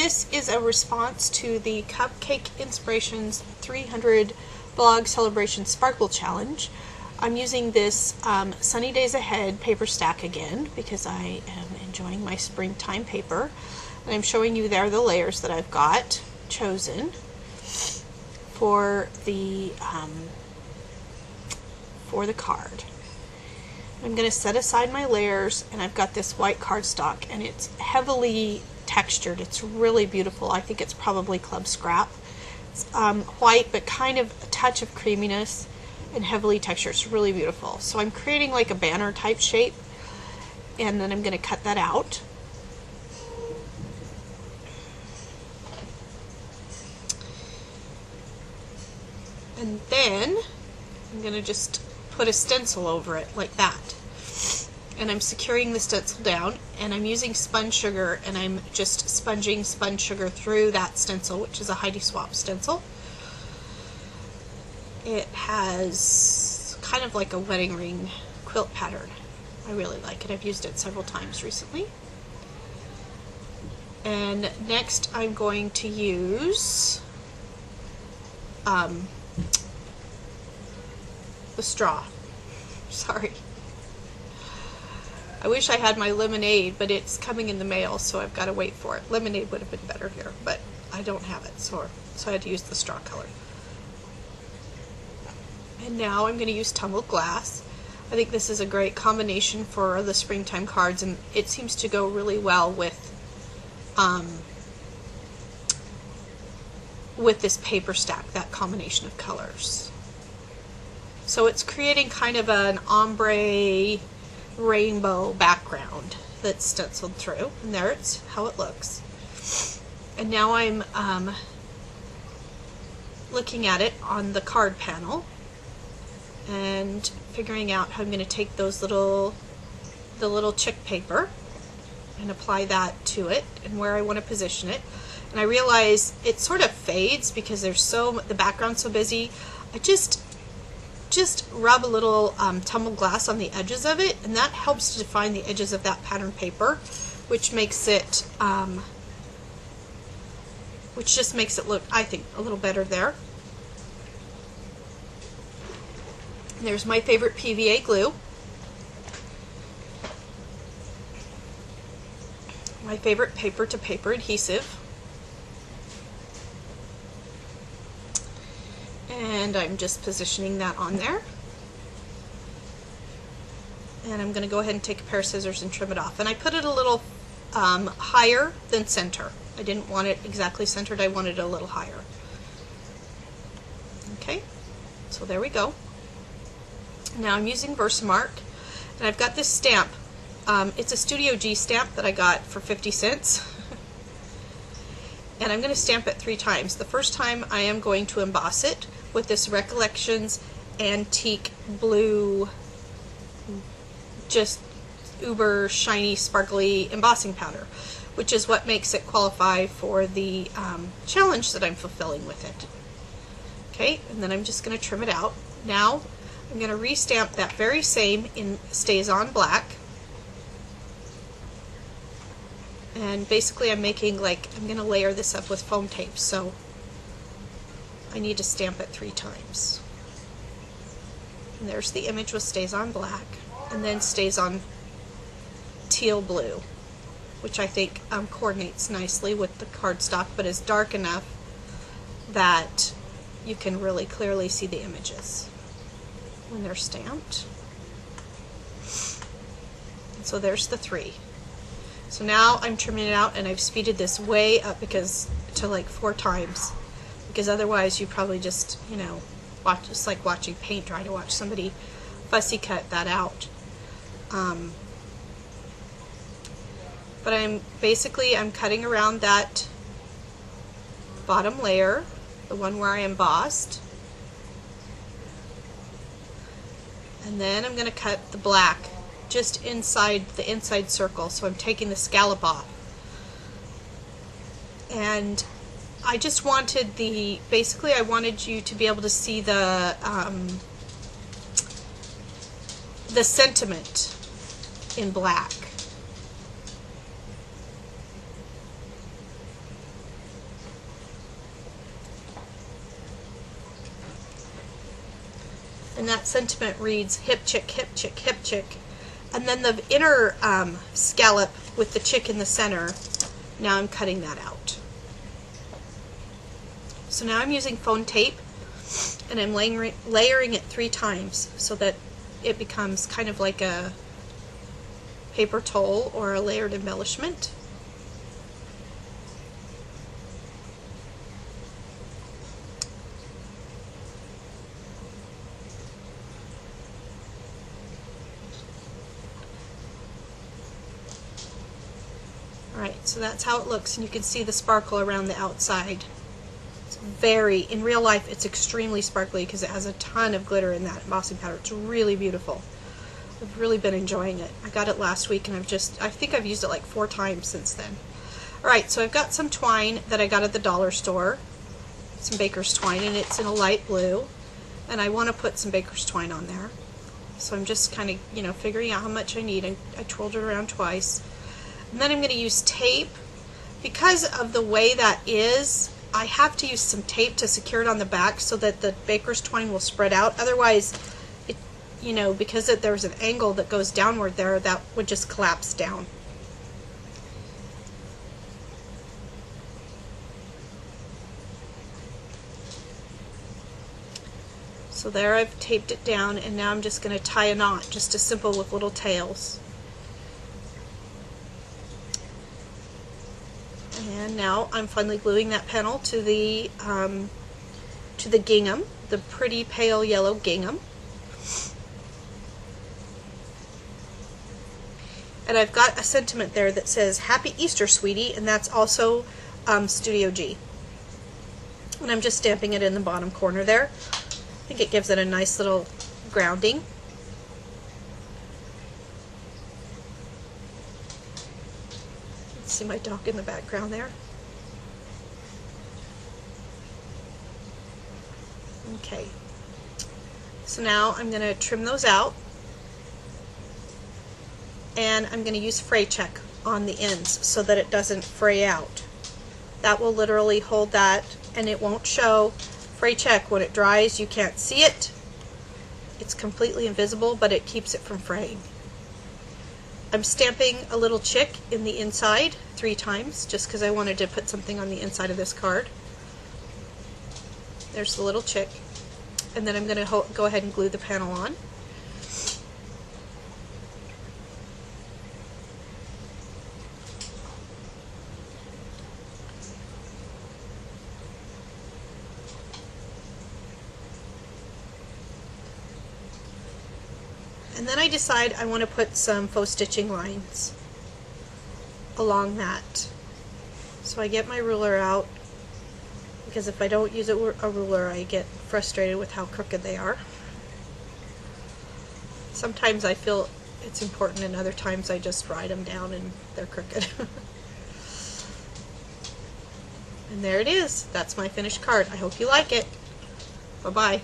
this is a response to the Cupcake Inspirations 300 Blog Celebration Sparkle Challenge. I'm using this Sunny Days Ahead paper stack again because I am enjoying my springtime paper. And I'm showing you there the layers that I've got chosen for the card. I'm going to set aside my layers, and I've got this white cardstock, and it's heavily textured. It's really beautiful. I think it's probably Club Scrap. It's white, but kind of a touch of creaminess and heavily textured. It's really beautiful. So I'm creating like a banner type shape, and then I'm going to cut that out. And then I'm going to just put a stencil over it like that. And I'm securing the stencil down, and I'm using spun sugar, and I'm just sponging spun sugar through that stencil, which is a Heidi Swapp stencil. It has kind of like a wedding ring quilt pattern. I really like it. I've used it several times recently. And next I'm going to use the straw. Sorry. I wish I had my lemonade, but it's coming in the mail, so I've got to wait for it. Lemonade would have been better here, but I don't have it, so I had to use the straw color. And now I'm going to use tumbled glass. I think this is a great combination for the springtime cards, and it seems to go really well with this paper stack, that combination of colors. So it's creating kind of an ombre rainbow background that's stenciled through, and there's how it looks. And now I'm looking at it on the card panel and figuring out how I'm going to take the little chick paper and apply that to it and where I want to position it. And I realize it sort of fades because the background's so busy. I just rub a little tumbled glass on the edges of it, and that helps to define the edges of that pattern paper, which makes it which just makes it look, I think, a little better there. And there's my favorite PVA glue, my favorite paper to paper adhesive. And I'm just positioning that on there. And I'm going to go ahead and take a pair of scissors and trim it off. And I put it a little higher than center. I didn't want it exactly centered. I wanted it a little higher. Okay, so there we go. Now I'm using Versamark, and I've got this stamp. It's a Studio G stamp that I got for 50 cents. And I'm going to stamp it 3 times. The first time I am going to emboss it with this Recollections Antique Blue, just uber shiny, sparkly embossing powder, which is what makes it qualify for the challenge that I'm fulfilling with it. Okay, and then I'm just going to trim it out. Now I'm going to restamp that very same in StazOn Black. And basically I'm making I'm going to layer this up with foam tape, so I need to stamp it 3 times. And there's the image with StazOn Black, and then StazOn Teal Blue, which I think coordinates nicely with the cardstock, but is dark enough that you can really clearly see the images when they're stamped. And so there's the 3. So now I'm trimming it out, and I've speeded this way up to like 4 times, because otherwise you probably just, watch, it's like watching paint dry to watch somebody fussy cut that out. But I'm cutting around that bottom layer, the one where I embossed, and then I'm going to cut the black just inside the inside circle, so I'm taking the scallop off. And I just wanted I wanted you to be able to see the sentiment in black. And that sentiment reads, hip chick, hip chick, hip chick. And then the inner scallop with the chick in the center, now I'm cutting that out. So now I'm using foam tape, and I'm layering it 3 times so that it becomes kind of like a paper towel or a layered embellishment. Alright, so that's how it looks, and you can see the sparkle around the outside. It's very, in real life, it's extremely sparkly because it has a ton of glitter in that embossing powder. It's really beautiful. I've really been enjoying it. I got it last week, and I think I've used it like 4 times since then. Alright, so I've got some twine that I got at the dollar store, some baker's twine, and it's in a light blue, and I want to put some baker's twine on there. So I'm just kind of, figuring out how much I need. I twirled it around twice. And then I'm going to use tape. Because of the way that is, I have to use some tape to secure it on the back so that the baker's twine will spread out. Otherwise, because there's an angle that goes downward there, that would just collapse down. So there, I've taped it down, and now I'm just going to tie a knot, just as simple with little tails. And now I'm finally gluing that panel to the gingham, the pretty pale yellow gingham. And I've got a sentiment there that says, Happy Easter, sweetie, and that's also Studio G. And I'm just stamping it in the bottom corner there. I think it gives it a nice little grounding. See my dog in the background there. Okay, so now I'm going to trim those out, and I'm going to use fray check on the ends so that it doesn't fray out. That will literally hold that, and it won't show. Fray check, when it dries, you can't see it. It's completely invisible, but it keeps it from fraying. I'm stamping a little chick in the inside 3 times, just because I wanted to put something on the inside of this card. There's the little chick. And then I'm going to go ahead and glue the panel on. And then I decide I want to put some faux stitching lines along that. So I get my ruler out, because if I don't use a ruler, I get frustrated with how crooked they are. Sometimes I feel it's important, and other times I just write them down and they're crooked. And there it is. That's my finished card. I hope you like it. Bye-bye.